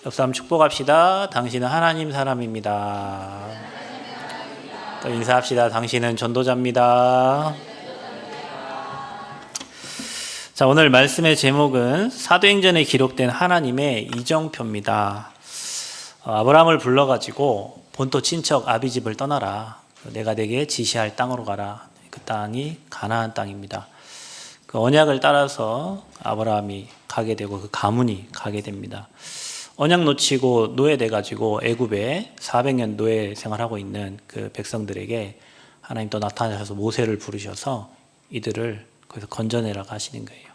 역사 한번 축복합시다. 당신은 하나님 사람입니다. 또 인사합시다. 당신은 전도자입니다. 자, 오늘 말씀의 제목은 사도행전에 기록된 하나님의 이정표입니다. 아브라함을 불러가지고 본토 친척 아비집을 떠나라. 내가 네게 지시할 땅으로 가라. 그 땅이 가나안 땅입니다. 그 언약을 따라서 아브라함이 가게 되고 그 가문이 가게 됩니다. 언약 놓치고 노예돼가지고 애굽에 400년 노예 생활하고 있는 그 백성들에게 하나님 또 나타나셔서 모세를 부르셔서 이들을 거기서 건져내라고 하시는 거예요.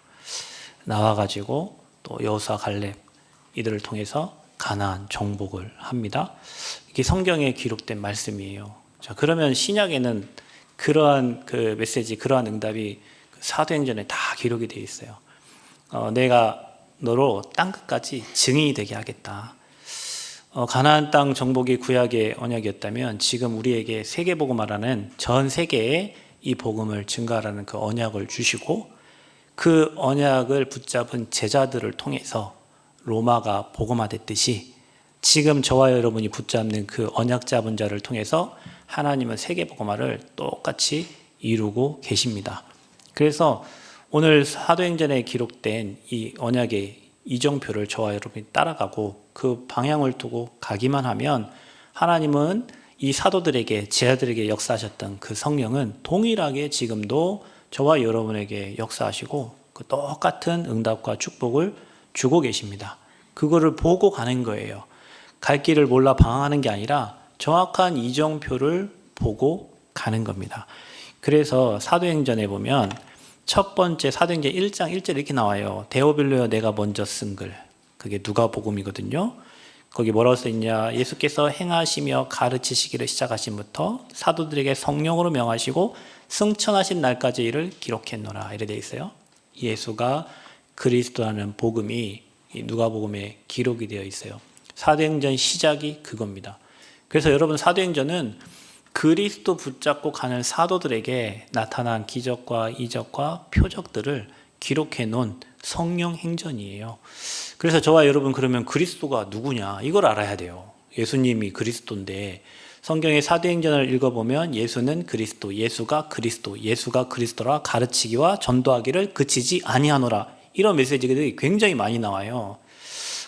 나와가지고 또 여호수아 갈렙 이들을 통해서 가나안 정복을 합니다. 이게 성경에 기록된 말씀이에요. 자, 그러면 신약에는 그러한 그 메시지, 그러한 응답이 사도행전에 다 기록이 되어 있어요. 내가 너로 땅끝까지 증인이 되게 하겠다. 가나안 땅 정복이 구약의 언약이었다면 지금 우리에게 세계복음화라는 전 세계에 이 복음을 증가하라는 그 언약을 주시고 그 언약을 붙잡은 제자들을 통해서 로마가 복음화됐듯이 지금 저와 여러분이 붙잡는 그 언약 잡은 자를 통해서 하나님은 세계복음화를 똑같이 이루고 계십니다. 그래서 오늘 사도행전에 기록된 이 언약의 이정표를 저와 여러분이 따라가고 그 방향을 두고 가기만 하면 하나님은 이 사도들에게 제자들에게 역사하셨던 그 성령은 동일하게 지금도 저와 여러분에게 역사하시고 그 똑같은 응답과 축복을 주고 계십니다. 그거를 보고 가는 거예요. 갈 길을 몰라 방황하는 게 아니라 정확한 이정표를 보고 가는 겁니다. 그래서 사도행전에 보면 첫 번째 사도행전 1장 1절 이렇게 나와요. 데오빌로여 내가 먼저 쓴 글. 그게 누가복음이거든요. 거기 뭐라고 써있냐. 예수께서 행하시며 가르치시기를 시작하신부터 사도들에게 성령으로 명하시고 승천하신 날까지 이를 기록했노라. 이래 돼 있어요. 예수가 그리스도라는 복음이 누가복음에 기록이 되어 있어요. 사도행전 시작이 그겁니다. 그래서 여러분 사도행전은 그리스도 붙잡고 가는 사도들에게 나타난 기적과 이적과 표적들을 기록해 놓은 성령 행전이에요. 그래서 저와 여러분 그러면 그리스도가 누구냐 이걸 알아야 돼요. 예수님이 그리스도인데 성경의 사도행전을 읽어보면 예수는 그리스도, 예수가 그리스도, 예수가 그리스도라 가르치기와 전도하기를 그치지 아니하노라 이런 메시지들이 굉장히 많이 나와요.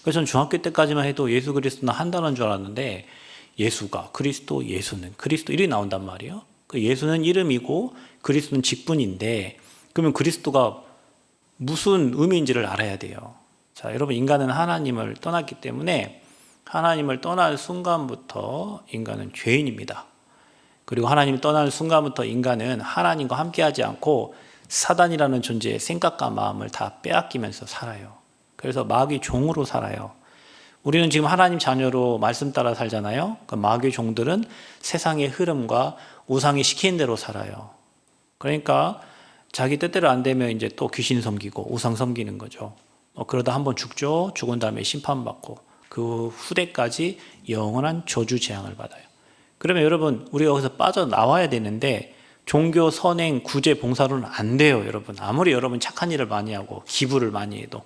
그래서 저는 중학교 때까지만 해도 예수 그리스도는 한 단어인 줄 알았는데 예수가 그리스도, 예수는 그리스도 이렇게 나온단 말이에요. 그 예수는 이름이고 그리스도는 직분인데 그러면 그리스도가 무슨 의미인지를 알아야 돼요. 자, 여러분 인간은 하나님을 떠났기 때문에 하나님을 떠날 순간부터 인간은 죄인입니다. 그리고 하나님을 떠날 순간부터 인간은 하나님과 함께하지 않고 사단이라는 존재의 생각과 마음을 다 빼앗기면서 살아요. 그래서 마귀 종으로 살아요. 우리는 지금 하나님 자녀로 말씀 따라 살잖아요. 그 마귀 종들은 세상의 흐름과 우상이 시키는 대로 살아요. 그러니까 자기 뜻대로 안 되면 이제 또 귀신 섬기고 우상 섬기는 거죠. 그러다 한번 죽죠. 죽은 다음에 심판받고 그 후대까지 영원한 저주 재앙을 받아요. 그러면 여러분 우리가 여기서 빠져나와야 되는데 종교, 선행, 구제, 봉사로는 안 돼요. 여러분 아무리 여러분 착한 일을 많이 하고 기부를 많이 해도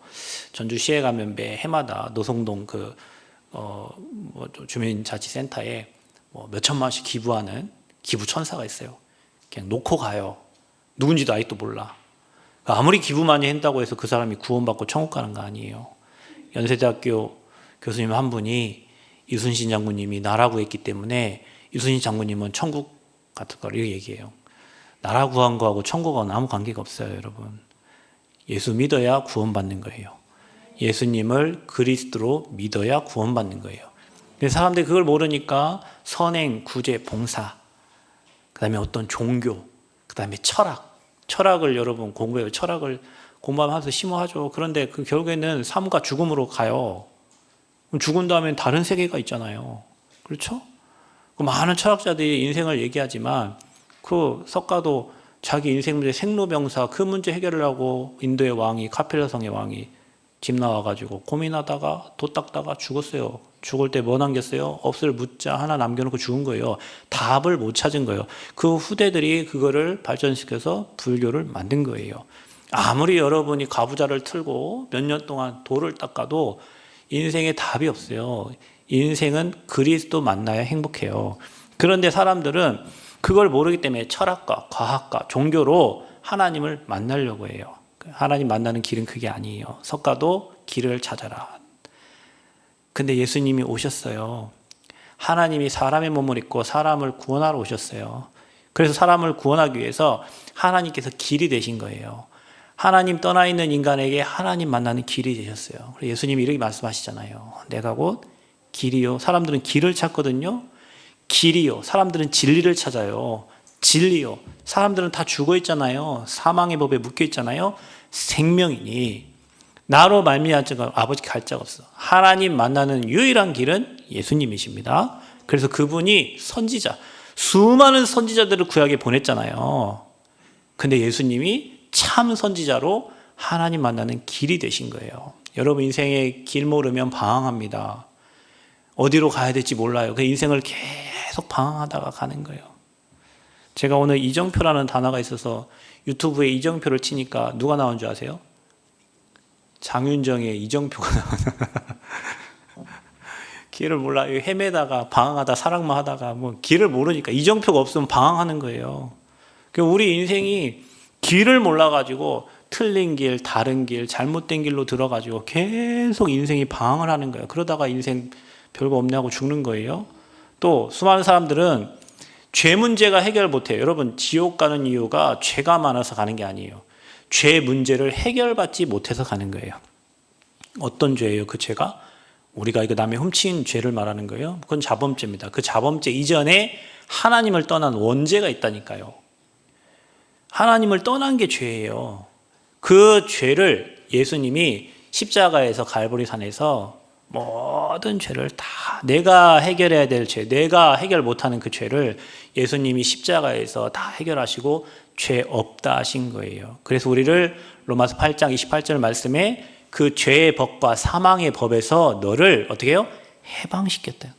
전주시에 가면 매 해마다 노성동 주민자치센터에 몇천만 원씩 기부하는 기부천사가 있어요. 그냥 놓고 가요. 누군지도 아직도 몰라. 아무리 기부 많이 한다고 해서 그 사람이 구원받고 천국 가는 거 아니에요. 연세대학교 교수님 한 분이 이순신 장군님이 나라 구했기 때문에 이순신 장군님은 천국 같을 거라 이렇게 얘기해요. 나라 구한 거하고 천국하고는 아무 관계가 없어요, 여러분. 예수 믿어야 구원받는 거예요. 예수님을 그리스도로 믿어야 구원받는 거예요. 근데 사람들이 그걸 모르니까 선행, 구제, 봉사, 그 다음에 어떤 종교, 그 다음에 철학을 여러분 공부해요. 철학을 공부하면서 심오하죠. 그런데 그 결국에는 삶과 죽음으로 가요. 그럼 죽은 다음엔 다른 세계가 있잖아요. 그렇죠? 그 많은 철학자들이 인생을 얘기하지만 그 석가도 자기 인생 문제 생로병사 그 문제 해결을 하고 인도의 왕이 카필라성의 왕이 집 나와가지고 고민하다가 도 닦다가 죽었어요. 죽을 때 뭐 남겼어요? 없을 묻자 하나 남겨놓고 죽은 거예요. 답을 못 찾은 거예요. 그 후대들이 그거를 발전시켜서 불교를 만든 거예요. 아무리 여러분이 가부좌를 틀고 몇 년 동안 도를 닦아도 인생에 답이 없어요. 인생은 그리스도 만나야 행복해요. 그런데 사람들은 그걸 모르기 때문에 철학과 과학과 종교로 하나님을 만나려고 해요. 하나님 만나는 길은 그게 아니에요. 석가도 길을 찾아라. 근데 예수님이 오셨어요. 하나님이 사람의 몸을 입고 사람을 구원하러 오셨어요. 그래서 사람을 구원하기 위해서 하나님께서 길이 되신 거예요. 하나님 떠나 있는 인간에게 하나님 만나는 길이 되셨어요. 그래서 예수님이 이렇게 말씀하시잖아요. 내가 곧 길이요. 사람들은 길을 찾거든요. 길이요. 사람들은 진리를 찾아요. 진리요. 사람들은 다 죽어 있잖아요. 사망의 법에 묶여 있잖아요. 생명이니 나로 말미암아 아버지 갈 자가 없어. 하나님 만나는 유일한 길은 예수님이십니다. 그래서 그분이 선지자, 수많은 선지자들을 구약에 보냈잖아요. 근데 예수님이 참 선지자로 하나님 만나는 길이 되신 거예요. 여러분 인생에 길 모르면 방황합니다. 어디로 가야 될지 몰라요. 그 인생을 계속 방황하다가 가는 거예요. 제가 오늘 이정표라는 단어가 있어서 유튜브에 이정표를 치니까 누가 나온 줄 아세요? 장윤정의 이정표가 나와요. 길을 몰라 헤매다가 방황하다 사랑만 하다가 뭐 길을 모르니까 이정표가 없으면 방황하는 거예요. 우리 인생이 길을 몰라가지고 틀린 길, 다른 길, 잘못된 길로 들어가지고 계속 인생이 방황을 하는 거예요. 그러다가 인생 별거 없냐고 죽는 거예요. 또 수많은 사람들은 죄 문제가 해결 못해요. 여러분 지옥 가는 이유가 죄가 많아서 가는 게 아니에요. 죄 문제를 해결받지 못해서 가는 거예요. 어떤 죄예요? 그 죄가? 우리가 이거 남의 훔친 죄를 말하는 거예요. 그건 자범죄입니다. 그 자범죄 이전에 하나님을 떠난 원죄가 있다니까요. 하나님을 떠난 게 죄예요. 그 죄를 예수님이 십자가에서 갈보리산에서 모든 죄를 다 내가 해결해야 될 죄, 내가 해결 못하는 그 죄를 예수님이 십자가에서 다 해결하시고 죄 없다 하신 거예요. 그래서 우리를 로마서 8장 28절 말씀에 그 죄의 법과 사망의 법에서 너를 어떻게 해요? 해방시켰다.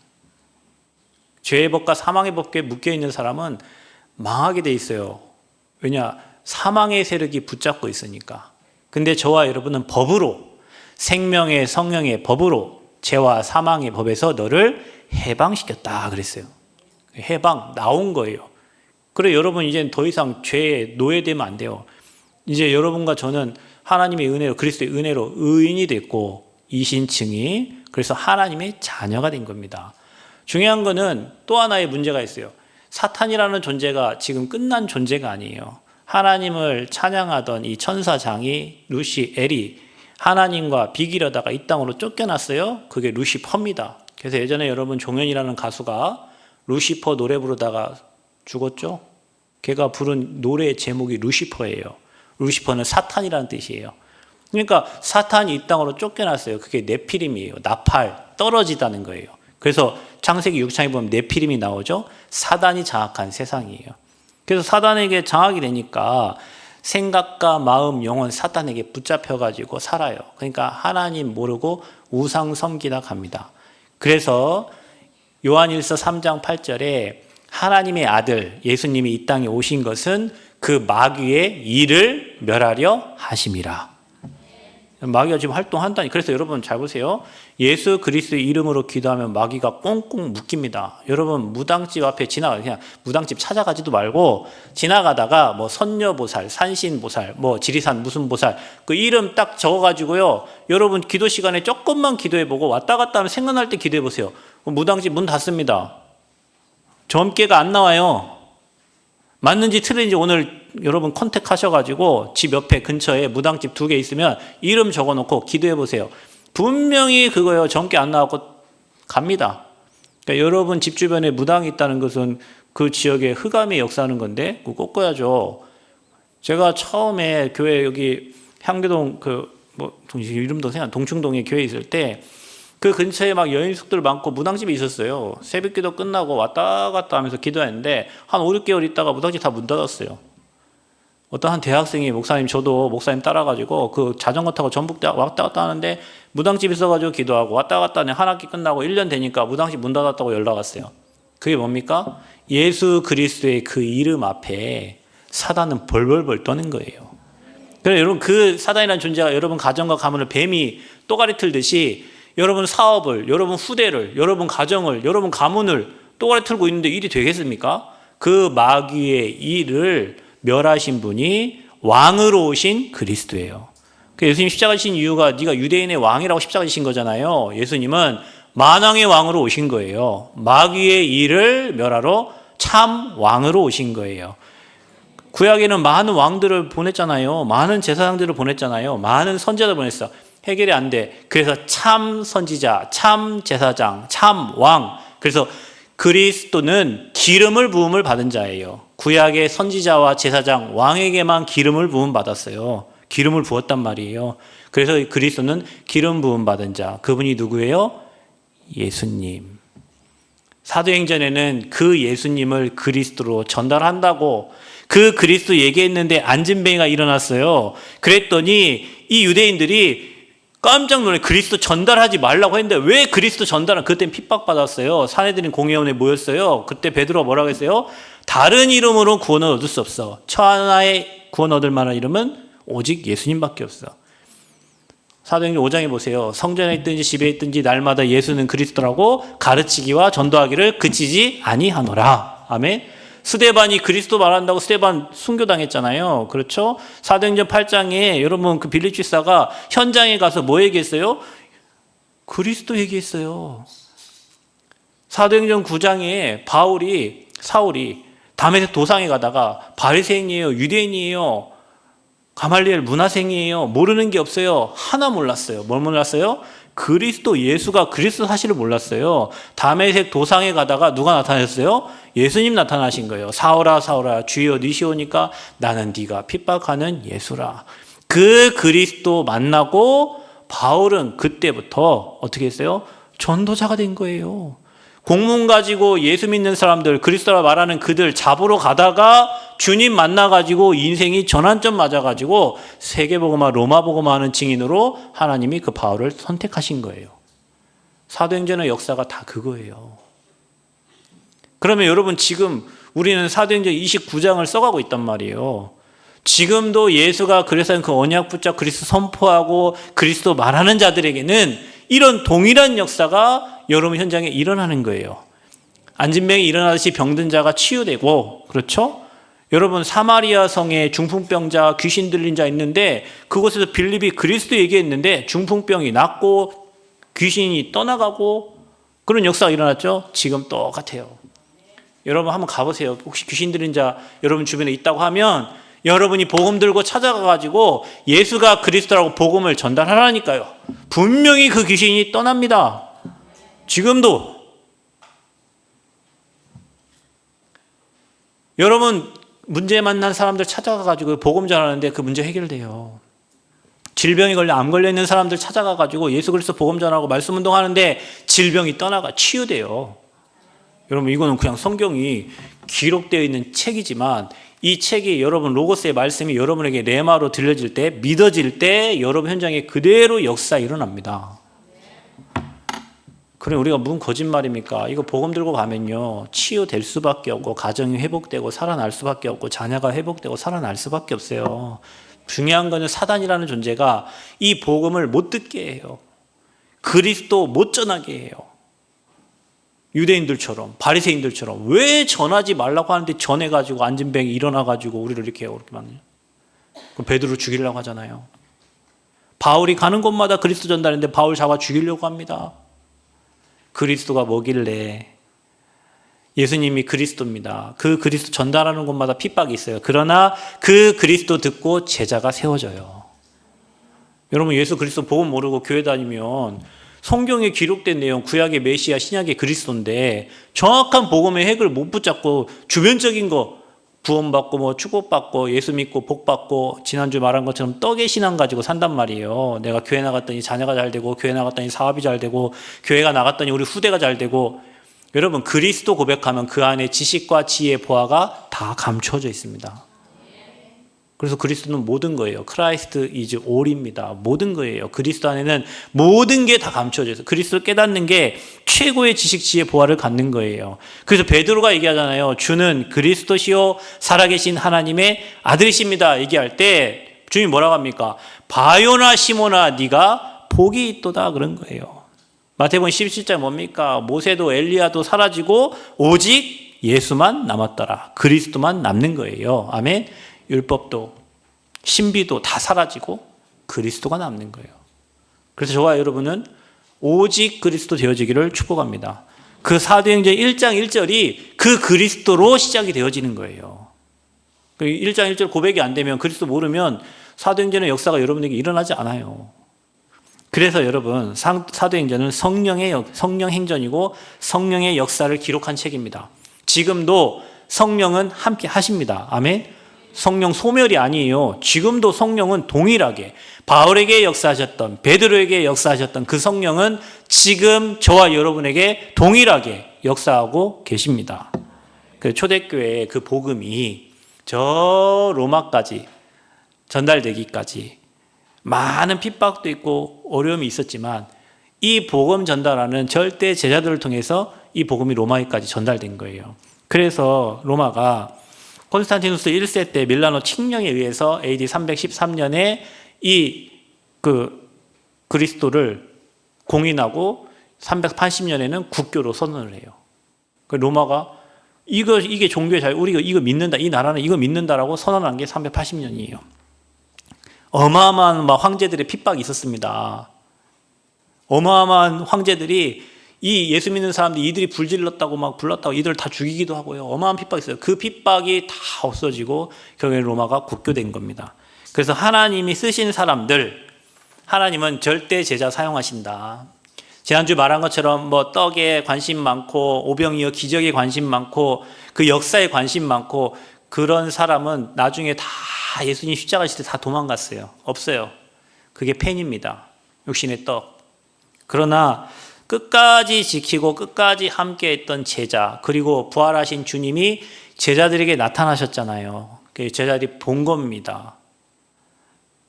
죄의 법과 사망의 법에 묶여있는 사람은 망하게 돼 있어요. 왜냐? 사망의 세력이 붙잡고 있으니까. 근데 저와 여러분은 법으로, 생명의 성령의 법으로 죄와 사망의 법에서 너를 해방시켰다 그랬어요. 해방 나온 거예요. 그래 여러분 이제 더 이상 죄에 노예되면 안 돼요. 이제 여러분과 저는 하나님의 은혜로 그리스도의 은혜로 의인이 됐고 이신층이 그래서 하나님의 자녀가 된 겁니다. 중요한 거는 또 하나의 문제가 있어요. 사탄이라는 존재가 지금 끝난 존재가 아니에요. 하나님을 찬양하던 이 천사장이 루시엘이 하나님과 비기려다가 이 땅으로 쫓겨났어요. 그게 루시퍼입니다. 그래서 예전에 여러분 종현이라는 가수가 루시퍼 노래 부르다가 죽었죠. 걔가 부른 노래의 제목이 루시퍼예요. 루시퍼는 사탄이라는 뜻이에요. 그러니까 사탄이 이 땅으로 쫓겨났어요. 그게 네피림이에요. 나팔, 떨어지다는 거예요. 그래서 창세기 6장에 보면 네피림이 나오죠. 사단이 장악한 세상이에요. 그래서 사단에게 장악이 되니까 생각과 마음, 영혼 사탄에게 붙잡혀가지고 살아요. 그러니까 하나님 모르고 우상 섬기다 갑니다. 그래서 요한일서 3장 8절에 하나님의 아들 예수님이 이 땅에 오신 것은 그 마귀의 일을 멸하려 하심이라. 마귀가 지금 활동한다니. 그래서 여러분 잘 보세요. 예수 그리스도의 이름으로 기도하면 마귀가 꽁꽁 묶입니다. 여러분 무당집 앞에 그냥 무당집 찾아가지도 말고 지나가다가 뭐 선녀보살, 산신보살, 뭐 지리산 무슨 보살 그 이름 딱 적어가지고요. 여러분 기도 시간에 조금만 기도해보고 왔다 갔다 하면 생각날 때 기도해보세요. 무당집 문 닫습니다. 점괘가 안 나와요. 맞는지 틀린지 오늘 여러분 컨택하셔가지고 집 옆에 근처에 무당집 2개 있으면 이름 적어놓고 기도해보세요. 분명히 그거요. 점괘 안 나왔고 갑니다. 그러니까 여러분 집 주변에 무당이 있다는 것은 그 지역에 흑암이 역사하는 건데 그거 꼭 꺼야죠. 제가 처음에 교회 여기 향교동 이름도 생각 동충동에 교회 있을 때 그 근처에 막 여인숙들 많고 무당집이 있었어요. 새벽기도 끝나고 왔다 갔다 하면서 기도했는데 한 5, 6개월 있다가 무당집 다 문 닫았어요. 어떤 한 대학생이 목사님 저도 목사님 따라가지고 그 자전거 타고 전북대 왔다 갔다 하는데 무당집 있어가지고 기도하고 왔다 갔다 하는 한 학기 끝나고 1년 되니까 무당집 문 닫았다고 연락 왔어요. 그게 뭡니까? 예수 그리스도의 그 이름 앞에 사단은 벌벌벌 떠는 거예요. 그래서 여러분 그 사단이라는 존재가 여러분 가정과 가문을 뱀이 또가리 틀듯이 여러분 사업을, 여러분 후대를, 여러분 가정을, 여러분 가문을 또가리 틀고 있는데 일이 되겠습니까? 그 마귀의 일을 멸하신 분이 왕으로 오신 그리스도예요. 예수님 십자가 지신 이유가 네가 유대인의 왕이라고 십자가 지신 거잖아요. 예수님은 만왕의 왕으로 오신 거예요. 마귀의 일을 멸하러 참 왕으로 오신 거예요. 구약에는 많은 왕들을 보냈잖아요. 많은 제사장들을 보냈잖아요. 많은 선지자들 보냈어. 해결이 안 돼. 그래서 참 선지자, 참 제사장, 참 왕. 그래서 그리스도는 기름을 부음을 받은 자예요. 구약의 선지자와 제사장, 왕에게만 기름을 부음 받았어요. 기름을 부었단 말이에요. 그래서 그리스도는 기름 부음 받은 자. 그분이 누구예요? 예수님. 사도행전에는 그 예수님을 그리스도로 전달한다고 그 그리스도 얘기했는데 안진뱅이가 일어났어요. 그랬더니 이 유대인들이 깜짝 놀래 그리스도 전달하지 말라고 했는데 왜 그리스도 전달은 그때는 핍박받았어요. 사내들인 공회원에 모였어요. 그때 베드로가 뭐라고 했어요? 다른 이름으로 구원을 얻을 수 없어. 천하의 구원 얻을 만한 이름은 오직 예수님밖에 없어. 사도행전 5장에 보세요. 성전에 있든지 집에 있든지 날마다 예수는 그리스도라고 가르치기와 전도하기를 그치지 아니하노라. 아멘. 스데반이 그리스도 말한다고 스데반 순교당했잖아요. 그렇죠? 사도행전 8장에 여러분 그 빌립주사가 현장에 가서 뭐 얘기했어요? 그리스도 얘기했어요. 사도행전 9장에 사울이 다메섹 도상에 가다가 바리새인이에요, 유대인이에요, 가말리엘 문화생이에요. 모르는 게 없어요. 하나 몰랐어요. 뭘 몰랐어요? 그리스도 예수가 그리스도 사실을 몰랐어요. 다메섹 도상에 가다가 누가 나타났어요? 예수님 나타나신 거예요. 사울아 사울아 주여 니시오니까 나는 네가 핍박하는 예수라. 그 그리스도 만나고 바울은 그때부터 어떻게 했어요? 전도자가 된 거예요. 공문 가지고 예수 믿는 사람들, 그리스도라 말하는 그들 잡으러 가다가 주님 만나가지고 인생이 전환점 맞아가지고 세계복음화, 로마복음화 하는 증인으로 하나님이 그 바울을 선택하신 거예요. 사도행전의 역사가 다 그거예요. 그러면 여러분 지금 우리는 사도행전 29장을 써가고 있단 말이에요. 지금도 예수가 그래서 그 언약 붙잡 그리스도 선포하고 그리스도 말하는 자들에게는 이런 동일한 역사가 여러분 현장에 일어나는 거예요. 안진병이 일어나듯이 병든 자가 치유되고, 그렇죠? 여러분 사마리아 성에 중풍병자, 귀신 들린 자 있는데 그곳에서 빌립이 그리스도 얘기했는데 중풍병이 낫고 귀신이 떠나가고 그런 역사가 일어났죠? 지금 똑같아요. 여러분 한번 가보세요. 혹시 귀신 들린 자 여러분 주변에 있다고 하면 여러분이 복음 들고 찾아가가지고 예수가 그리스도라고 복음을 전달하라니까요. 분명히 그 귀신이 떠납니다. 지금도. 여러분 문제 만난 사람들 찾아가가지고 복음 전하는데 그 문제 해결돼요. 질병이 걸려 암 걸려 있는 사람들 찾아가가지고 예수 그리스도 복음 전하고 말씀 운동하는데 질병이 떠나가 치유돼요. 여러분 이거는 그냥 성경이 기록되어 있는 책이지만 이 책이 여러분 로고스의 말씀이 여러분에게 레마로 들려질 때 믿어질 때 여러분 현장에 그대로 역사 일어납니다. 그럼 우리가 무슨 거짓말입니까? 이거 복음 들고 가면요 치유될 수밖에 없고 가정이 회복되고 살아날 수밖에 없고 자녀가 회복되고 살아날 수밖에 없어요. 중요한 거는 사단이라는 존재가 이 복음을 못 듣게 해요. 그리스도 못 전하게 해요. 유대인들처럼 바리새인들처럼 왜 전하지 말라고 하는데 전해가지고 안진뱅이 일어나가지고 우리를 이렇게 해요. 그렇게 만요. 그럼 베드로 죽이려고 하잖아요. 바울이 가는 곳마다 그리스도 전달했는데 바울 잡아 죽이려고 합니다. 그리스도가 뭐길래? 예수님이 그리스도입니다. 그 그리스도 전달하는 곳마다 핍박이 있어요. 그러나 그 그리스도 듣고 제자가 세워져요. 여러분 예수 그리스도 복음 모르고 교회 다니면 성경에 기록된 내용 구약의 메시아 신약의 그리스도인데 정확한 복음의 핵을 못 붙잡고 주변적인 거 구원받고 뭐 축복받고 예수 믿고 복받고 지난주에 말한 것처럼 떡의 신앙 가지고 산단 말이에요. 내가 교회 나갔더니 자녀가 잘 되고 교회 나갔더니 사업이 잘 되고 교회가 나갔더니 우리 후대가 잘 되고. 여러분 그리스도 고백하면 그 안에 지식과 지혜 보화가 다 감춰져 있습니다. 그래서 그리스도는 모든 거예요. Christ is all입니다. 모든 거예요. 그리스도 안에는 모든 게 다 감춰져 있어요. 그리스도를 깨닫는 게 최고의 지식, 지혜, 보화를 갖는 거예요. 그래서 베드로가 얘기하잖아요. 주는 그리스도시요 살아계신 하나님의 아들이십니다. 얘기할 때 주님이 뭐라고 합니까? 바요나 시모나 네가 복이 있도다 그런 거예요. 마태복음 17장 뭡니까? 모세도 엘리야도 사라지고 오직 예수만 남았더라. 그리스도만 남는 거예요. 아멘. 율법도 신비도 다 사라지고 그리스도가 남는 거예요. 그래서 저와 여러분은 오직 그리스도 되어지기를 축복합니다. 그 사도행전 1장 1절이 그 그리스도로 시작이 되어지는 거예요. 1장 1절 고백이 안 되면 그리스도 모르면 사도행전의 역사가 여러분에게 일어나지 않아요. 그래서 여러분 사도행전은 성령 행전이고 성령의 역사를 기록한 책입니다. 지금도 성령은 함께 하십니다. 아멘. 성령 소멸이 아니에요. 지금도 성령은 동일하게 바울에게 역사하셨던 베드로에게 역사하셨던 그 성령은 지금 저와 여러분에게 동일하게 역사하고 계십니다. 그 초대교회의 그 복음이 저 로마까지 전달되기까지 많은 핍박도 있고 어려움이 있었지만 이 복음 전달하는 절대 제자들을 통해서 이 복음이 로마에까지 전달된 거예요. 그래서 로마가 콘스탄티누스 1세 때 밀라노 칙령에 의해서 AD 313년에 이 그리스도를 공인하고 380년에는 국교로 선언을 해요. 로마가 이게 종교의 자유, 우리가 이거 믿는다, 이 나라는 이거 믿는다라고 선언한 게 380년이에요. 어마어마한 황제들의 핍박이 있었습니다. 어마어마한 황제들이 이 예수 믿는 사람들이 이들이 불질렀다고 막 불렀다고 이들을 다 죽이기도 하고요. 어마어마한 핍박이 있어요. 그 핍박이 다 없어지고 결국에 로마가 국교된 겁니다. 그래서 하나님이 쓰신 사람들, 하나님은 절대 제자 사용하신다. 지난주 말한 것처럼 뭐 떡에 관심 많고 오병이어 기적에 관심 많고 그 역사에 관심 많고 그런 사람은 나중에 다 예수님 십자가 지실 때 다 도망갔어요. 없어요. 그게 팬입니다. 육신의 떡. 그러나 끝까지 지키고 끝까지 함께했던 제자, 그리고 부활하신 주님이 제자들에게 나타나셨잖아요. 제자들이 본 겁니다.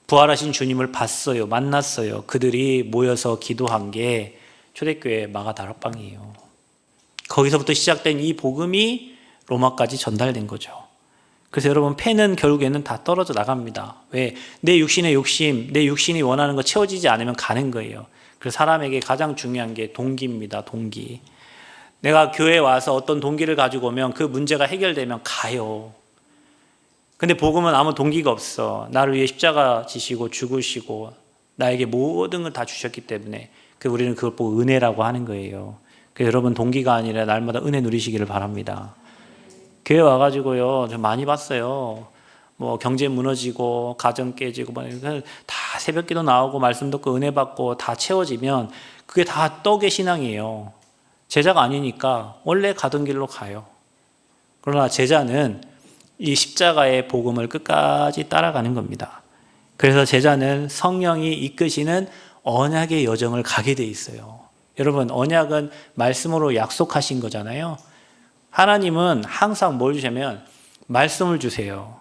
부활하신 주님을 봤어요. 만났어요. 그들이 모여서 기도한 게 초대교회 마가다락방이에요. 거기서부터 시작된 이 복음이 로마까지 전달된 거죠. 그래서 여러분 팬은 결국에는 다 떨어져 나갑니다. 왜? 내 육신의 욕심, 내 육신이 원하는 거 채워지지 않으면 가는 거예요. 그래서 사람에게 가장 중요한 게 동기입니다. 동기. 내가 교회에 와서 어떤 동기를 가지고 오면 그 문제가 해결되면 가요. 근데 복음은 아무 동기가 없어. 나를 위해 십자가 지시고 죽으시고 나에게 모든 걸 다 주셨기 때문에 우리는 그걸 보고 은혜라고 하는 거예요. 그래서 여러분 동기가 아니라 날마다 은혜 누리시기를 바랍니다. 교회 와가지고요, 저 많이 봤어요. 뭐 경제 무너지고 가정 깨지고 다 새벽기도 나오고 말씀 듣고 은혜 받고 다 채워지면 그게 다 떡의 신앙이에요. 제자가 아니니까 원래 가던 길로 가요. 그러나 제자는 이 십자가의 복음을 끝까지 따라가는 겁니다. 그래서 제자는 성령이 이끄시는 언약의 여정을 가게 돼 있어요. 여러분 언약은 말씀으로 약속하신 거잖아요. 하나님은 항상 뭘 주시냐면 말씀을 주세요.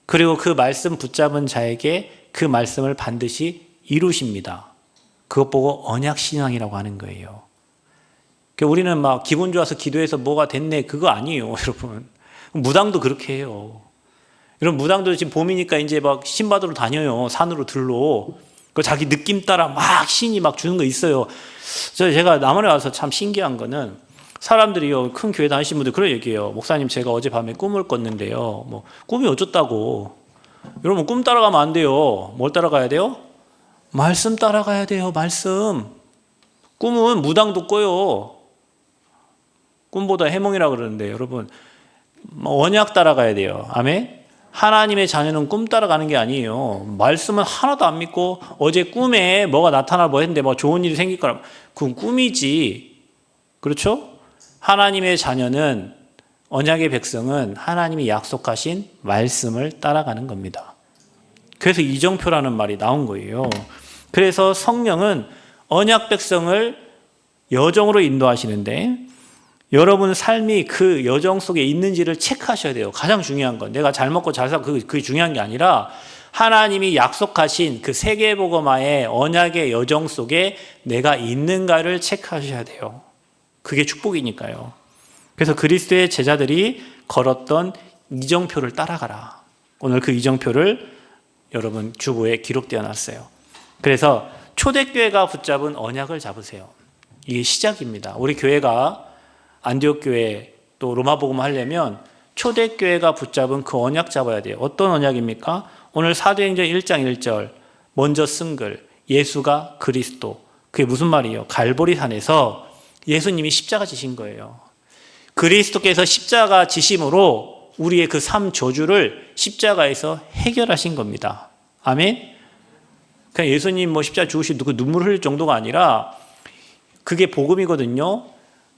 그리고 그 말씀 붙잡은 자에게 그 말씀을 반드시 이루십니다. 그것 보고 언약신앙이라고 하는 거예요. 우리는 막 기분 좋아서 기도해서 뭐가 됐네 그거 아니에요. 여러분 무당도 그렇게 해요. 여러분 무당도 지금 봄이니까 이제 막 신받으러 다녀요. 산으로 들로. 그 자기 느낌 따라 막 신이 막 주는 거 있어요. 제가 남원에 와서 참 신기한 거는 사람들이요, 큰 교회 다니시는 분들 그런 얘기해요. 목사님, 제가 어젯밤에 꿈을 꿨는데요. 뭐, 꿈이 어쩌다고. 여러분, 꿈 따라가면 안 돼요. 뭘 따라가야 돼요? 말씀 따라가야 돼요, 말씀. 꿈은 무당도 꿔요. 꿈보다 해몽이라 그러는데, 여러분, 언약 따라가야 돼요. 아멘? 하나님의 자녀는 꿈 따라가는 게 아니에요. 말씀은 하나도 안 믿고, 어제 꿈에 뭐가 나타나 뭐 했는데, 뭐 좋은 일이 생길 거라. 그건 꿈이지. 그렇죠? 하나님의 자녀는 언약의 백성은 하나님이 약속하신 말씀을 따라가는 겁니다. 그래서 이정표라는 말이 나온 거예요. 그래서 성령은 언약 백성을 여정으로 인도하시는데 여러분 삶이 그 여정 속에 있는지를 체크하셔야 돼요. 가장 중요한 건 내가 잘 먹고 잘 살고 그게 중요한 게 아니라 하나님이 약속하신 그 세계복음화의 언약의 여정 속에 내가 있는가를 체크하셔야 돼요. 그게 축복이니까요. 그래서 그리스도의 제자들이 걸었던 이정표를 따라가라. 오늘 그 이정표를 여러분 주보에 기록되어 놨어요. 그래서 초대교회가 붙잡은 언약을 잡으세요. 이게 시작입니다. 우리 교회가 안디옥 교회 또 로마 복음 하려면 초대교회가 붙잡은 그 언약 잡아야 돼요. 어떤 언약입니까? 오늘 사도행전 1장 1절 먼저 쓴 글, 예수가 그리스도. 그게 무슨 말이에요? 갈보리산에서 예수님이 십자가 지신 거예요. 그리스도께서 십자가 지심으로 우리의 그 삶 저주를 십자가에서 해결하신 겁니다. 아멘? 그냥 예수님 뭐 십자가 죽으시고 그 눈물 흘릴 정도가 아니라 그게 복음이거든요.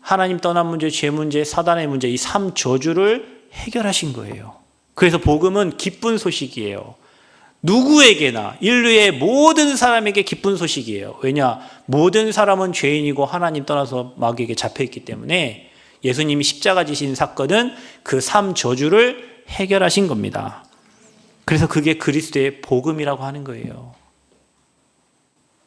하나님 떠난 문제, 죄 문제, 사단의 문제, 이 삶 저주를 해결하신 거예요. 그래서 복음은 기쁜 소식이에요. 누구에게나 인류의 모든 사람에게 기쁜 소식이에요. 왜냐? 모든 사람은 죄인이고 하나님 떠나서 마귀에게 잡혀있기 때문에 예수님이 십자가 지신 사건은 그 삶 저주를 해결하신 겁니다. 그래서 그게 그리스도의 복음이라고 하는 거예요.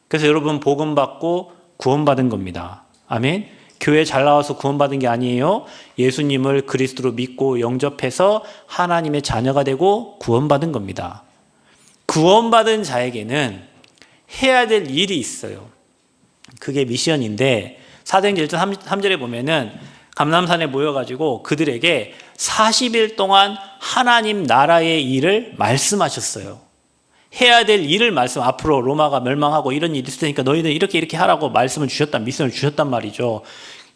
그래서 여러분 복음 받고 구원받은 겁니다. 아멘. 교회 잘 나와서 구원받은 게 아니에요. 예수님을 그리스도로 믿고 영접해서 하나님의 자녀가 되고 구원받은 겁니다. 구원받은 자에게는 해야 될 일이 있어요. 그게 미션인데 사도행전 1장 3절에 보면은 감람산에 모여가지고 그들에게 40일 동안 하나님 나라의 일을 말씀하셨어요. 해야 될 일을 앞으로 로마가 멸망하고 이런 일이 있을 테니까 너희는 이렇게 하라고 말씀을 미션을 주셨단 말이죠.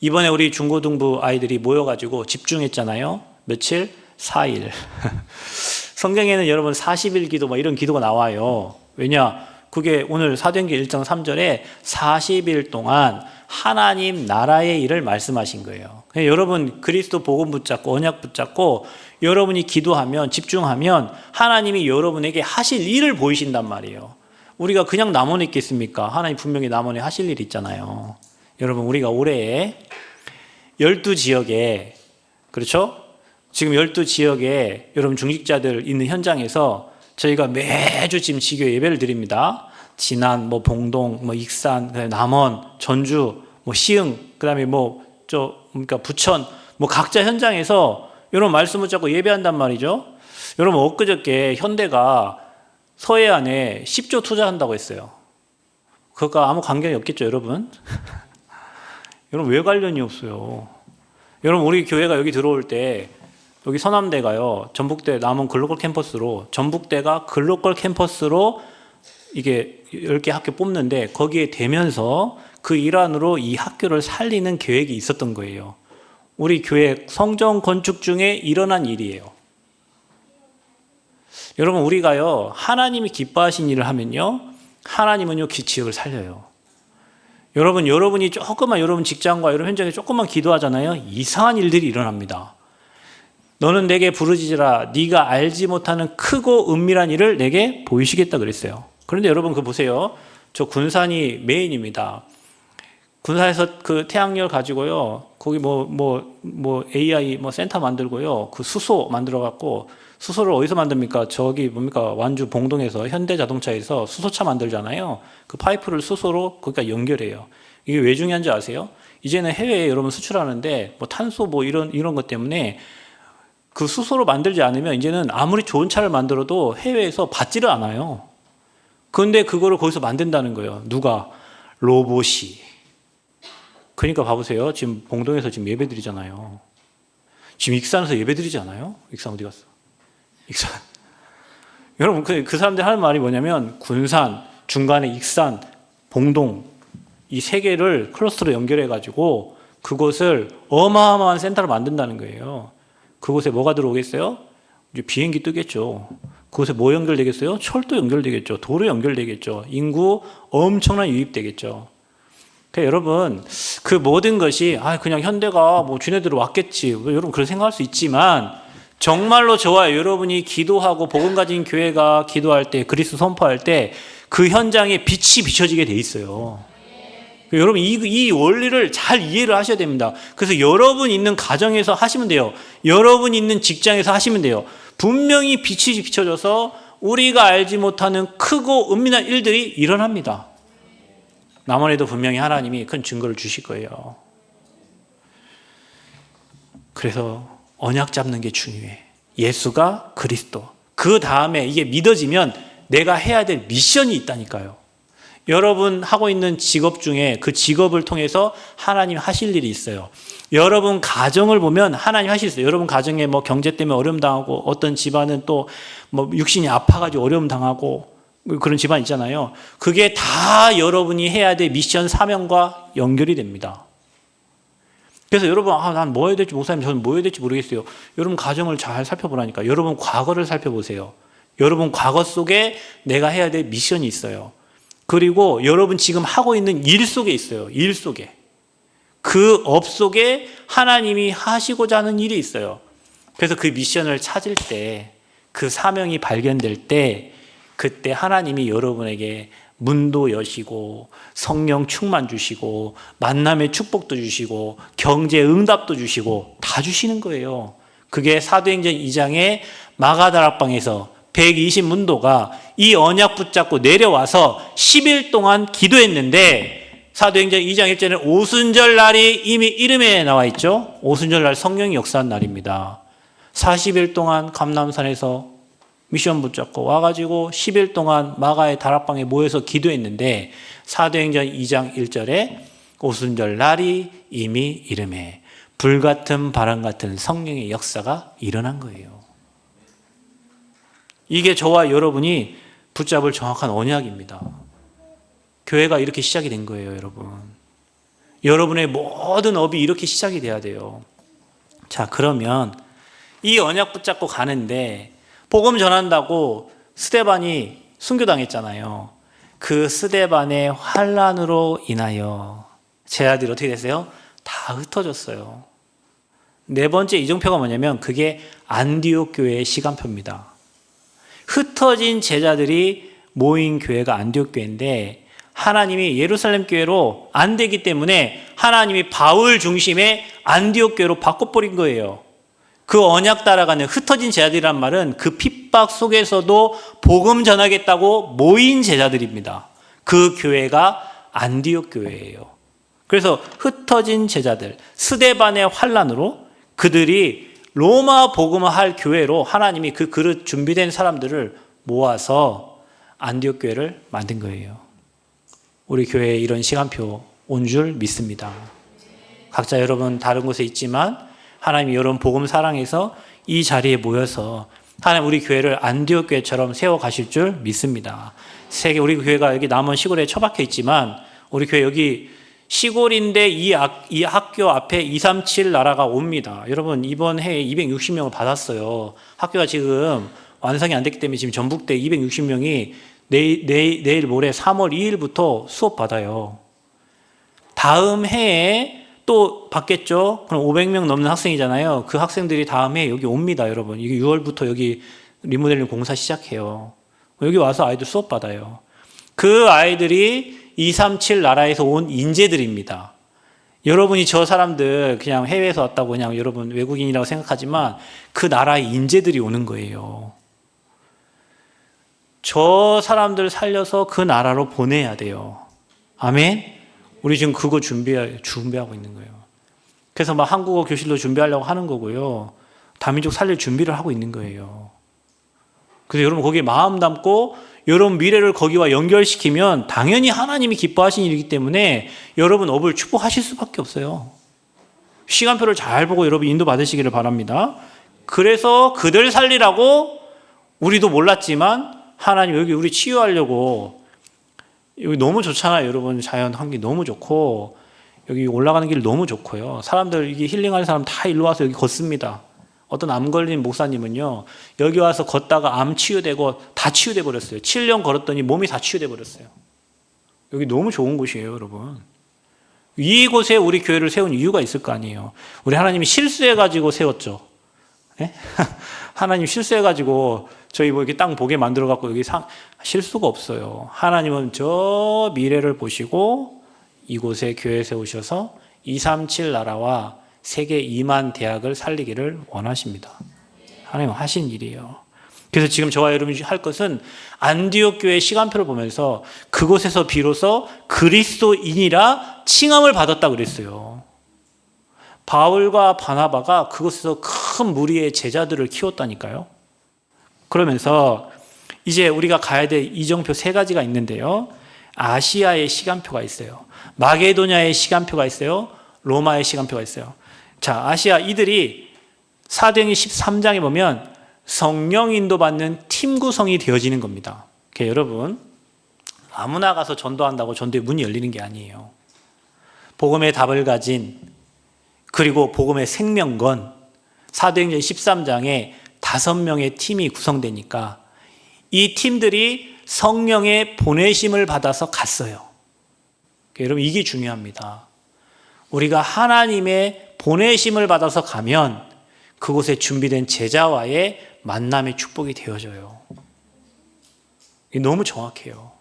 이번에 우리 중고등부 아이들이 모여가지고 집중했잖아요. 며칠? 4일. 성경에는 여러분 40일 기도 이런 기도가 나와요. 왜냐? 그게 오늘 사도행전 1장 3절에 40일 동안 하나님 나라의 일을 말씀하신 거예요. 여러분 그리스도 복음 붙잡고 언약 붙잡고 여러분이 기도하면 집중하면 하나님이 여러분에게 하실 일을 보이신단 말이에요. 우리가 그냥 남원에 있겠습니까? 하나님 분명히 남원에 하실 일이 있잖아요. 여러분 우리가 올해 12지역에 그렇죠? 지금 12지역에 여러분 중직자들 있는 현장에서 저희가 매주 지금 지교 예배를 드립니다. 진안, 봉동, 익산, 남원, 전주, 시흥, 그다음에 그러니까 부천, 각자 현장에서 여러분 말씀 붙잡고 예배한단 말이죠. 여러분 엊그저께 현대가 서해안에 10조 투자한다고 했어요. 그것과 아무 관계가 없겠죠, 여러분? 여러분 왜 관련이 없어요? 여러분 우리 교회가 여기 들어올 때 여기 서남대가요, 전북대 남원 글로벌 캠퍼스로 전북대가 글로벌 캠퍼스로 이게 10개 학교 뽑는데 거기에 되면서 그 일환으로 이 학교를 살리는 계획이 있었던 거예요. 우리 교회 성전 건축 중에 일어난 일이에요. 여러분 우리가요 하나님이 기뻐하신 일을 하면요 하나님은요 지역을 살려요. 여러분이 조금만 여러분 직장과 여러분 현장에 조금만 기도하잖아요. 이상한 일들이 일어납니다. 너는 내게 부르짖으라 네가 알지 못하는 크고 은밀한 일을 내게 보이시겠다 그랬어요. 그런데 여러분 그거 보세요. 저 군산이 메인입니다. 군산에서 그 태양열 가지고요. 거기 AI 센터 만들고요. 그 수소 만들어 갖고 수소를 어디서 만듭니까? 저기 완주 봉동에서 현대자동차에서 수소차 만들잖아요. 그 파이프를 수소로 거기가 연결해요. 이게 왜 중요한지 아세요? 이제는 해외에 여러분 수출하는데 탄소 이런 것 때문에 그 수소로 만들지 않으면 이제는 아무리 좋은 차를 만들어도 해외에서 받지를 않아요. 그런데 그거를 거기서 만든다는 거예요. 누가? 로봇이. 그러니까 봐보세요. 지금 봉동에서 지금 예배 드리잖아요. 지금 익산에서 예배 드리지 않아요? 익산 어디 갔어? 익산. 여러분 그 사람들 하는 말이 뭐냐면 군산, 중간에 익산, 봉동 이 세 개를 클러스터로 연결해가지고 그곳을 어마어마한 센터를 만든다는 거예요. 그곳에 뭐가 들어오겠어요? 이제 비행기 뜨겠죠. 그곳에 뭐 연결되겠어요? 철도 연결되겠죠. 도로 연결되겠죠. 인구 엄청난 유입되겠죠. 그러니까 여러분 그 모든 것이 그냥 현대가 쥐네들 왔겠지. 여러분 그런 생각할 수 있지만 정말로 저와 여러분이 기도하고 복음 가진 교회가 기도할 때 그리스도 선포할 때 그 현장에 빛이 비춰지게 돼 있어요. 여러분 이 원리를 잘 이해를 하셔야 됩니다. 그래서 여러분 있는 가정에서 하시면 돼요. 여러분 있는 직장에서 하시면 돼요. 분명히 빛이 비춰져서 우리가 알지 못하는 크고 은밀한 일들이 일어납니다. 남원에도 분명히 하나님이 큰 증거를 주실 거예요. 그래서 언약 잡는 게 중요해. 예수가 그리스도. 그 다음에 이게 믿어지면 내가 해야 될 미션이 있다니까요. 여러분 하고 있는 직업 중에 그 직업을 통해서 하나님 하실 일이 있어요. 여러분 가정을 보면 하나님 하실 수 있어요. 여러분 가정에 뭐 경제 때문에 어려움 당하고 어떤 집안은 또 뭐 육신이 아파가지고 어려움 당하고 그런 집안 있잖아요. 그게 다 여러분이 해야 될 미션 사명과 연결이 됩니다. 그래서 여러분, 난 뭐 해야 될지, 목사님, 저는 뭐 해야 될지 모르겠어요. 여러분 가정을 잘 살펴보라니까. 여러분 과거를 살펴보세요. 여러분 과거 속에 내가 해야 될 미션이 있어요. 그리고 여러분 지금 하고 있는 일 속에 있어요. 일 속에. 그 업 속에 하나님이 하시고자 하는 일이 있어요. 그래서 그 미션을 찾을 때, 그 사명이 발견될 때, 그때 하나님이 여러분에게 문도 여시고 성령 충만 주시고 만남의 축복도 주시고 경제 응답도 주시고 다 주시는 거예요. 그게 사도행전 2장의 마가다락방에서 120문도가 이 언약 붙잡고 내려와서 10일 동안 기도했는데, 사도행전 2장 1절에 오순절 날이 이미 이름에 나와 있죠. 오순절 날 성령이 역사한 날입니다. 40일 동안 감람산에서 미션 붙잡고 와가지고 10일 동안 마가의 다락방에 모여서 기도했는데, 사도행전 2장 1절에 오순절 날이 이미 이름에 불같은 바람 같은 성령의 역사가 일어난 거예요. 이게 저와 여러분이 붙잡을 정확한 언약입니다. 교회가 이렇게 시작이 된 거예요, 여러분. 여러분의 모든 업이 이렇게 시작이 돼야 돼요. 자, 그러면 이 언약 붙잡고 가는데 복음 전한다고 스데반이 순교당했잖아요. 그 스데반의 환난으로 인하여 제 아들이 어떻게 됐어요? 다 흩어졌어요. 네 번째 이정표가 뭐냐면 그게 안디옥 교회의 시간표입니다. 흩어진 제자들이 모인 교회가 안디옥 교회인데, 하나님이 예루살렘 교회로 안 되기 때문에 하나님이 바울 중심의 안디옥 교회로 바꿔버린 거예요. 그 언약 따라가는 흩어진 제자들이란 말은 그 핍박 속에서도 복음 전하겠다고 모인 제자들입니다. 그 교회가 안디옥 교회예요. 그래서 흩어진 제자들, 스데반의 환난으로 그들이 로마 복음을 할 교회로 하나님이 그 그릇 준비된 사람들을 모아서 안디옥 교회를 만든 거예요. 우리 교회에 이런 시간표 온 줄 믿습니다. 각자 여러분 다른 곳에 있지만 하나님이 여러분 복음 사랑해서 이 자리에 모여서 하나님 우리 교회를 안디옥 교회처럼 세워가실 줄 믿습니다. 세계 우리 교회가 여기 남원 시골에 처박혀 있지만 우리 교회 여기 시골인데 이 학교 앞에 237 나라가 옵니다. 여러분 이번 해에 260명을 받았어요. 학교가 지금 완성이 안 됐기 때문에 지금 전북대 260명이 내일 모레 3월 2일부터 수업 받아요. 다음 해에 또 받겠죠. 그럼 500명 넘는 학생이잖아요. 그 학생들이 다음 해에 여기 옵니다, 여러분. 이게 6월부터 여기 리모델링 공사 시작해요. 여기 와서 아이들 수업 받아요. 그 아이들이 237 나라에서 온 인재들입니다. 여러분이 저 사람들 그냥 해외에서 왔다고 그냥 여러분 외국인이라고 생각하지만 그 나라의 인재들이 오는 거예요. 저 사람들 살려서 그 나라로 보내야 돼요. 아멘? 우리 지금 그거 준비하고 있는 거예요. 그래서 막 한국어 교실로 준비하려고 하는 거고요. 다민족 살릴 준비를 하고 있는 거예요. 그래서 여러분 거기에 마음 담고 여러분 미래를 거기와 연결시키면 당연히 하나님이 기뻐하신 일이기 때문에 여러분 업을 축복하실 수밖에 없어요. 시간표를 잘 보고 여러분 인도 받으시기를 바랍니다. 그래서 그들 살리라고 우리도 몰랐지만 하나님 여기 우리 치유하려고, 여기 너무 좋잖아요. 여러분 자연 환경이 너무 좋고 여기 올라가는 길 너무 좋고요. 사람들 이게 힐링하는 사람 다 일로 와서 여기 걷습니다. 어떤 암 걸린 목사님은요 여기 와서 걷다가 암 치유되고 다 치유돼 버렸어요. 7년 걸었더니 몸이 다 치유돼 버렸어요. 여기 너무 좋은 곳이에요, 여러분. 이곳에 우리 교회를 세운 이유가 있을 거 아니에요. 우리 하나님이 실수해가지고 세웠죠. 네? 하나님 실수해가지고 저희 뭐 이렇게 땅 보게 만들어갖고 여기 실수가 없어요. 하나님은 저 미래를 보시고 이곳에 교회 세우셔서 237 나라와 세계 2만 대학을 살리기를 원하십니다. 하나님 하신 일이에요. 그래서 지금 저와 여러분이 할 것은 안디옥 교회 시간표를 보면서 그곳에서 비로소 그리스도인이라 칭함을 받았다고 그랬어요. 바울과 바나바가 그곳에서 큰 무리의 제자들을 키웠다니까요. 그러면서 이제 우리가 가야 될 이정표 3가지가 있는데요. 아시아의 시간표가 있어요. 마게도냐의 시간표가 있어요. 로마의 시간표가 있어요. 자, 아시아 이들이 사도행전 13장에 보면 성령 인도받는 팀 구성이 되어지는 겁니다. 그러니까 여러분, 아무나 가서 전도한다고 전도의 문이 열리는 게 아니에요. 복음의 답을 가진, 그리고 복음의 생명건, 사도행전 13장에 5명의 팀이 구성되니까 이 팀들이 성령의 보내심을 받아서 갔어요. 여러분, 이게 중요합니다. 우리가 하나님의 보내심을 받아서 가면 그곳에 준비된 제자와의 만남의 축복이 되어져요. 이게 너무 정확해요.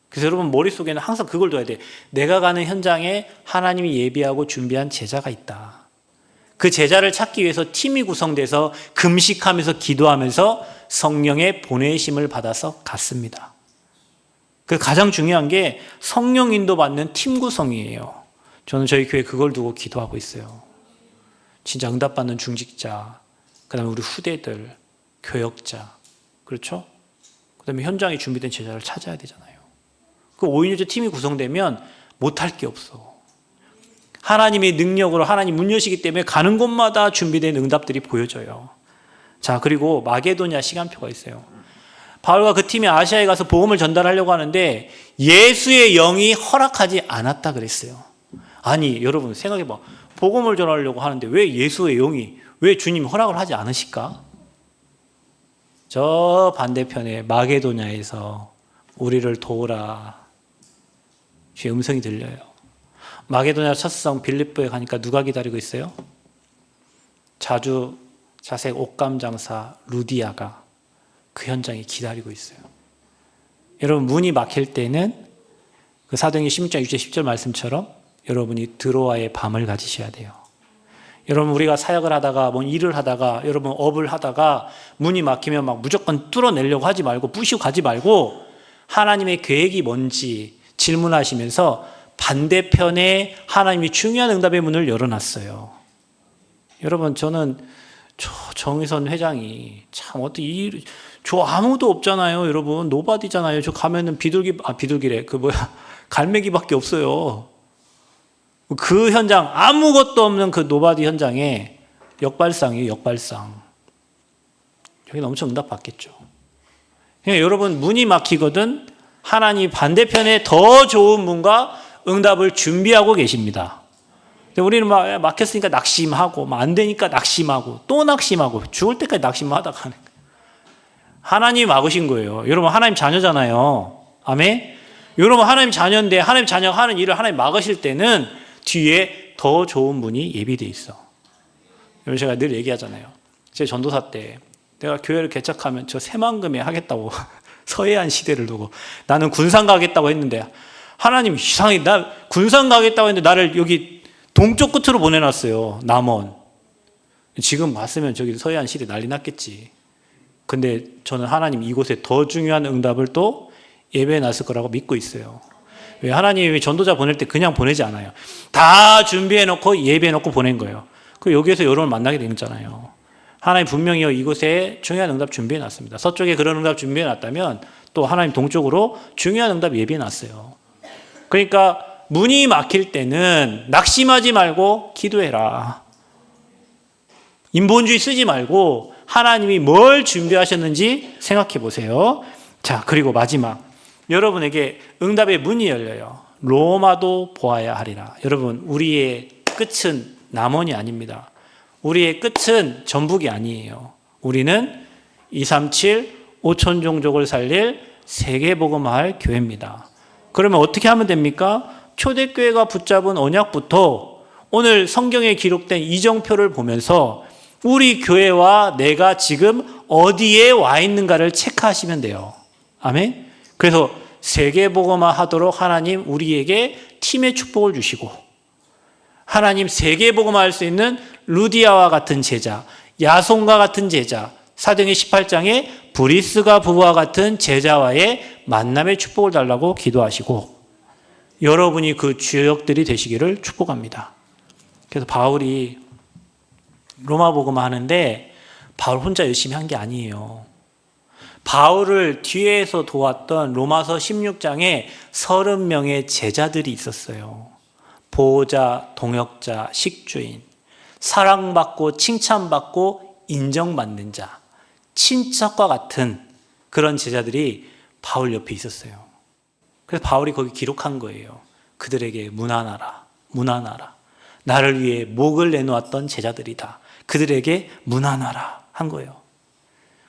그래서 여러분 머릿속에는 항상 그걸 둬야 돼. 내가 가는 현장에 하나님이 예비하고 준비한 제자가 있다. 그 제자를 찾기 위해서 팀이 구성돼서 금식하면서 기도하면서 성령의 보내심을 받아서 갔습니다. 그 가장 중요한 게 성령 인도받는 팀 구성이에요. 저는 저희 교회 그걸 두고 기도하고 있어요. 진짜 응답받는 중직자, 그 다음에 우리 후대들, 교역자, 그렇죠? 그 다음에 현장에 준비된 제자를 찾아야 되잖아요. 그 5인유제 팀이 구성되면 못할 게 없어. 하나님의 능력으로 하나님 문 여시기 때문에 가는 곳마다 준비된 응답들이 보여져요. 자, 그리고 마게도냐 시간표가 있어요. 바울과 그 팀이 아시아에 가서 복음을 전달하려고 하는데 예수의 영이 허락하지 않았다 그랬어요. 아니, 여러분 생각해봐. 복음을 전하려고 하는데 왜 예수의 영이, 왜 주님이 허락을 하지 않으실까? 저 반대편에 마게도냐에서 우리를 도우라 주의 음성이 들려요. 마게도냐 첫성 빌립보에 가니까 누가 기다리고 있어요? 자주 자색 옷감 장사 루디아가 그 현장에 기다리고 있어요. 여러분 문이 막힐 때는 그 사도행전 16장 6절 10절 말씀처럼 여러분이 드로아의 밤을 가지셔야 돼요. 여러분 우리가 사역을 하다가 뭐 일을 하다가 여러분 업을 하다가 문이 막히면 막 무조건 뚫어내려고 하지 말고 부시고 가지 말고 하나님의 계획이 뭔지 질문하시면서 반대편에 하나님이 중요한 응답의 문을 열어놨어요. 여러분 저는 정의선 회장이 참 어떻게 저 아무도 없잖아요. 여러분 노바디잖아요. 저 가면은 비둘기래. 갈매기밖에 없어요. 그 현장 아무것도 없는 그 노바디 현장에 역발상이에요. 역발상. 여기는 엄청 응답 받겠죠. 그러니까 여러분 문이 막히거든 하나님 반대편에 더 좋은 문과 응답을 준비하고 계십니다. 우리는 막혔으니까 낙심하고 안 되니까 낙심하고 또 낙심하고 죽을 때까지 낙심하다가 가는 거예요. 하나님이 막으신 거예요. 여러분 하나님 자녀잖아요. 아멘. 여러분 하나님 자녀인데 하나님 자녀가 하는 일을 하나님 막으실 때는 뒤에 더 좋은 문이 예비되어 있어. 여러분 제가 늘 얘기하잖아요. 제 전도사 때 내가 교회를 개척하면 저 새만금에 하겠다고 서해안 시대를 두고 나는 군산 가겠다고 했는데 하나님 이상하게 나 군산 가겠다고 했는데 나를 여기 동쪽 끝으로 보내놨어요. 남원. 지금 봤으면 저기 서해안 시대 난리 났겠지. 근데 저는 하나님 이곳에 더 중요한 응답을 또 예배해 놨을 거라고 믿고 있어요. 왜 하나님이 전도자 보낼 때 그냥 보내지 않아요. 다 준비해 놓고 예배해 놓고 보낸 거예요. 그 여기에서 여러분을 만나게 되잖아요. 하나님 분명히 이곳에 중요한 응답 준비해 놨습니다. 서쪽에 그런 응답 준비해 놨다면 또 하나님 동쪽으로 중요한 응답 예비해 놨어요. 그러니까 문이 막힐 때는 낙심하지 말고 기도해라. 인본주의 쓰지 말고 하나님이 뭘 준비하셨는지 생각해 보세요. 자, 그리고 마지막. 여러분에게 응답의 문이 열려요. 로마도 보아야 하리라. 여러분, 우리의 끝은 남원이 아닙니다. 우리의 끝은 전북이 아니에요. 우리는 237 5천 종족을 살릴 세계복음화할 교회입니다. 그러면 어떻게 하면 됩니까? 초대교회가 붙잡은 언약부터 오늘 성경에 기록된 이정표를 보면서 우리 교회와 내가 지금 어디에 와 있는가를 체크하시면 돼요. 아멘. 그래서 세계복음화 하도록 하나님 우리에게 팀의 축복을 주시고 하나님 세계복음화 할 수 있는 루디아와 같은 제자, 야손과 같은 제자, 사도행전 18장에 브리스가 부부와 같은 제자와의 만남의 축복을 달라고 기도하시고 여러분이 그 주역들이 되시기를 축복합니다. 그래서 바울이 로마 복음화 하는데 바울 혼자 열심히 한 게 아니에요. 바울을 뒤에서 도왔던 로마서 16장에 30명의 제자들이 있었어요. 보호자, 동역자, 식주인, 사랑받고 칭찬받고 인정받는 자, 친척과 같은 그런 제자들이 바울 옆에 있었어요. 그래서 바울이 거기 기록한 거예요. 그들에게 문안하라, 문안하라. 나를 위해 목을 내놓았던 제자들이다. 그들에게 문안하라 한 거예요.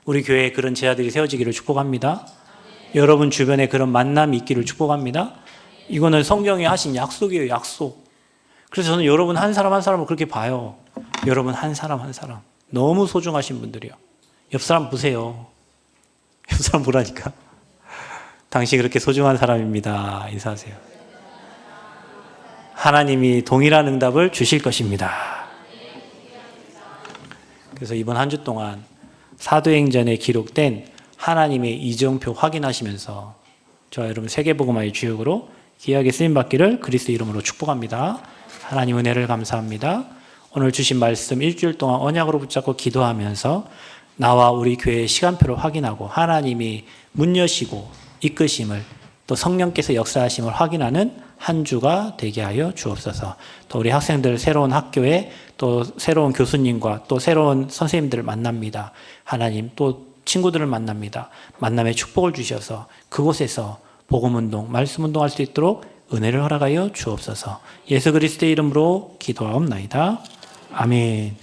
우리 교회에 그런 제자들이 세워지기를 축복합니다. 여러분 주변에 그런 만남이 있기를 축복합니다. 이거는 성경에 하신 약속이에요, 약속. 그래서 저는 여러분 한 사람 한 사람을 그렇게 봐요. 여러분 한 사람 한 사람. 너무 소중하신 분들이요. 옆 사람 보세요. 옆 사람 보라니까. 당신 그렇게 소중한 사람입니다. 인사하세요. 하나님이 동일한 응답을 주실 것입니다. 그래서 이번 한 주 동안 사도행전에 기록된 하나님의 이정표 확인하시면서 저와 여러분 세계복음화의 주역으로 귀하게 쓰임받기를 그리스도 이름으로 축복합니다. 하나님 은혜를 감사합니다. 오늘 주신 말씀 일주일 동안 언약으로 붙잡고 기도하면서 나와 우리 교회의 시간표를 확인하고 하나님이 문 여시고 이끄심을 또 성령께서 역사하심을 확인하는 한 주가 되게 하여 주옵소서. 또 우리 학생들 새로운 학교에 또 새로운 교수님과 또 새로운 선생님들을 만납니다. 하나님 또 친구들을 만납니다. 만남의 축복을 주셔서 그곳에서 복음운동, 말씀운동 할 수 있도록 은혜를 허락하여 주옵소서. 예수 그리스도의 이름으로 기도하옵나이다. 아멘.